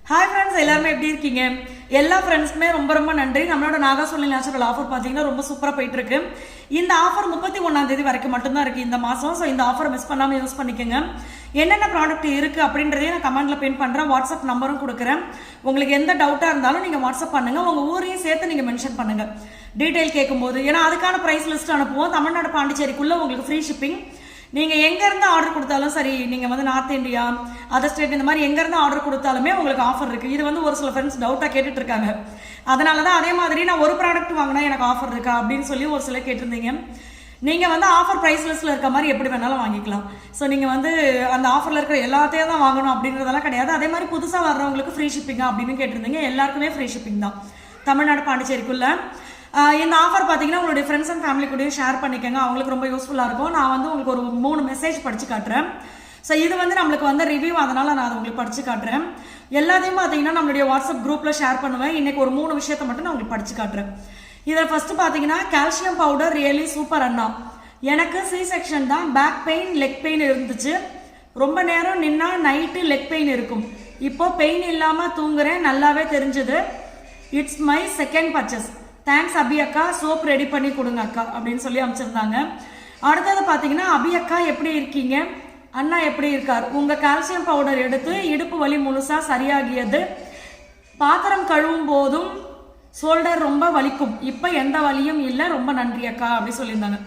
Hi friends, எல்லாருமே எப்படி இருக்கீங்க? எல்லா ஃப்ரெண்ட்ஸ்க்குமே ரொம்ப ரொம்ப நன்றி. நம்மளோட நாகாசோனி நேச்சுரல் ஆஃபர் பார்த்தீங்கன்னா ரொம்ப சூப்பராக போயிட்டு இருக்கு. இந்த ஆஃபர் 31ஆம் தேதி வரைக்கும் மட்டும்தான் இருக்கு இந்த மாதம். ஸோ இந்த ஆஃபர் மிஸ் பண்ணாமல் யூஸ் பண்ணிக்கோங்க. என்னென்ன ப்ராடக்ட் இருக்கு அப்படின்றதையும் நான் கமெண்ட்ல பின் பண்ணுறேன். வாட்ஸ்அப் நம்பரும் கொடுக்குறேன். உங்களுக்கு எந்த டவுட்டாக இருந்தாலும் நீங்கள் வாட்ஸ்அப் பண்ணுங்க. உங்கள் ஊரையும் சேர்த்து நீங்கள் மென்ஷன் பண்ணுங்க டீட்டெயில் கேட்கும்போது. ஏன்னா அதுக்கான ப்ரைஸ் லிஸ்ட் அனுப்புவோம். தமிழ்நாடு பாண்டிச்சேரிக்குள்ள உங்களுக்கு ஃப்ரீ ஷிப்பிங். நீங்கள் எங்கேருந்து ஆர்டர் கொடுத்தாலும் சரி, நீங்கள் வந்து நார்த் இந்தியா, அதர் ஸ்டேட் இந்த மாதிரி எங்கேருந்து ஆர்டர் கொடுத்தாலுமே உங்களுக்கு ஆஃபர் இருக்குது. இது வந்து ஒரு சில ஃப்ரெண்ட்ஸ் டவுட்டாக கேட்டுட்டு இருக்காங்க. அதனால தான் அதே மாதிரி நான் ஒரு ப்ராடக்ட் வாங்கினா எனக்கு ஆஃபர் இருக்கா அப்படின்னு சொல்லி ஒரு சில கேட்டிருந்தீங்க. நீங்கள் வந்து ஆஃபர் ப்ரைஸ் லிஸ்ட்டில் இருக்க மாதிரி எப்படி வேணாலும் வாங்கிக்கலாம். ஸோ நீங்கள் வந்து அந்த ஆஃபரில் இருக்கிற எல்லாத்தையும் தான் வாங்கணும் அப்படின்றதெல்லாம் கிடையாது. அதே மாதிரி புதுசாக வர்றவங்களுக்கு ஃப்ரீ ஷிப்பிங்கா அப்படின்னு கேட்டிருந்தீங்க. எல்லாருக்குமே ஃப்ரீ ஷிப்பிங் தான் தமிழ்நாடு பாண்டிச்சேரிக்குள்ள. இந்த ஆஃபர் பார்த்தீங்கன்னா உங்களுடைய ஃப்ரெண்ட்ஸ் அண்ட் ஃபேமிலி கூடயும் ஷேர் பண்ணிக்கோங்க. அவங்களுக்கு ரொம்ப யூஸ்ஃபுல்லாக இருக்கும். நான் வந்து உங்களுக்கு ஒரு 3 மெசேஜ் படித்து காட்டுறேன். ஸோ இது வந்து நம்மளுக்கு வந்து ரிவ்யூ, அதனால் நான் அதை உங்களுக்கு படித்து காட்டுறேன். எல்லாத்தையும் பார்த்தீங்கன்னா நம்மளுடைய வாட்ஸ்அப் குரூப்பில் ஷேர் பண்ணுவேன். இன்றைக்கி ஒரு 3 விஷயத்தை மட்டும் நான் உங்களுக்கு படித்து காட்டுறேன். இதில் ஃபஸ்ட்டு பார்த்தீங்கன்னா கால்சியம் பவுடர் ரியலி சூப்பர் அண்ணா. எனக்கு சி செக்ஷன் தான், பேக் பெயின், லெக் பெயின் இருந்துச்சு. ரொம்ப நேரம் நின்னா நைட்டு லெக் பெயின் இருக்கும். இப்போ பெயின் இல்லாமல் தூங்குறேன், நல்லாவே தெரிஞ்சுது. It's my second purchase. Thanks Abhi அக்கா, சோப் ரெடி பண்ணி கொடுங்க அக்கா அப்படின்னு சொல்லி அமைச்சிருந்தாங்க. அடுத்தது பார்த்தீங்கன்னா, அபி அக்கா எப்படி இருக்கீங்க, அண்ணா எப்படி இருக்கார், உங்கள் கால்சியம் பவுடர் எடுத்து இடுப்பு வலி முழுசாக சரியாகியது, பாத்திரம் கழுவும் போதும் ஷோல்டர் ரொம்ப வலிக்கும், இப்போ எந்த வலியும் இல்லை, ரொம்ப நன்றி அக்கா அப்படி சொல்லியிருந்தாங்க.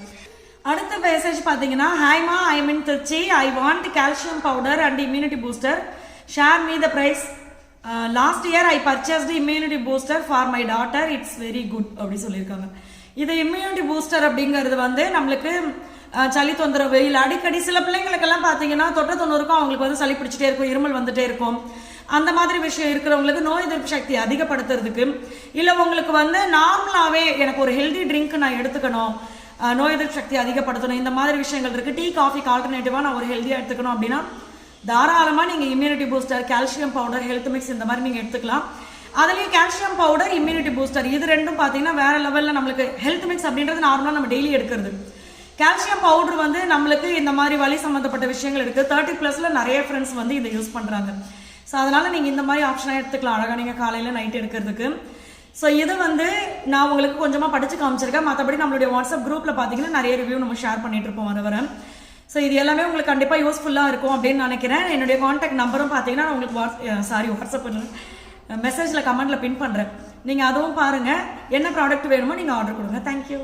அடுத்த மெசேஜ் பார்த்தீங்கன்னா, ஹாய்மா, I mean Trichy, I want calcium powder and immunity booster, share me the price. Last year I purchased immunity booster for my daughter, it's very good அப்படி சொல்லியிருக்காங்க. இது இம்யூனிட்டி பூஸ்டர் அப்படிங்கிறது வந்து நம்மளுக்கு சளி தொந்தரவு இல்லை அடிக்கடி சில பிள்ளைங்களுக்கெல்லாம் பார்த்தீங்கன்னா 90 அவங்களுக்கு வந்து சளி பிடிச்சிட்டே இருக்கும், இருமல் வந்துட்டே இருக்கும். அந்த மாதிரி விஷயம் இருக்கிறவங்களுக்கு நோய் எதிர்ப்பு சக்தி அதிகப்படுத்துறதுக்கு, இல்லை உங்களுக்கு வந்து நார்மலாகவே எனக்கு ஒரு ஹெல்தி ட்ரிங்க் நான் எடுத்துக்கணும், நோய் எதிர்ப்பு சக்தி அதிகப்படுத்தணும், இந்த மாதிரி விஷயங்கள் இருக்குது. டீ காஃபிக்கு ஆல்டர்னேட்டிவாக நான் ஒரு ஹெல்த்தியாக எடுத்துக்கணும் அப்படின்னா தாராளமாக நீங்கள் immunity booster, calcium powder, health mix இந்த மாதிரி நீங்கள் எடுத்துக்கலாம். அதுலேயும் கால்சியம் பவுடர், இம்யூனிட்டி பூஸ்டர் இது ரெண்டும் பார்த்தீங்கன்னா வேறு லெவலில் நம்மளுக்கு ஹெல்த் மிக்ஸ் அப்படின்றது நார்மலாக நம்ம டெய்லி எடுக்கிறது. கால்சியம் பவுடர் வந்து நம்மளுக்கு இந்த மாதிரி வலி சம்மந்தப்பட்ட விஷயங்கள் இருக்குது. 30+ நிறைய ஃப்ரெண்ட்ஸ் வந்து இதை யூஸ் பண்ணுறாங்க. ஸோ அதனால் நீங்கள் இந்த மாதிரி ஆப்ஷனாக எடுத்துக்கலாம் அழகாக நீங்கள் காலையில் நைட் எடுக்கிறதுக்கு. ஸோ இது வந்து நான் உங்களுக்கு கொஞ்சமாக படித்து காமிச்சிருக்கேன். மற்றபடி நம்மளுடைய வாட்ஸ்அப் குரூப்பில் பார்த்தீங்கன்னா நிறைய ரிவ்யூ நம்ம ஷேர் பண்ணிட்டு இருப்போம் வர. ஸோ இது எல்லாமே உங்களுக்கு கண்டிப்பாக யூஸ்ஃபுல்லாக இருக்கும் அப்படின்னு நினைக்கிறேன். என்னுடைய காண்டாக்ட் நம்பரும் பார்த்தீங்கன்னா நான் உங்களுக்கு வாட்ஸ்அப் மெசேஜில் கமெண்ட்டில் பின் பண்ணுறேன். நீங்கள் அதுவும் பாருங்கள். என்ன ப்ராடக்ட் வேணுமோ நீங்கள் ஆர்டர் கொடுங்க. தேங்க்யூ.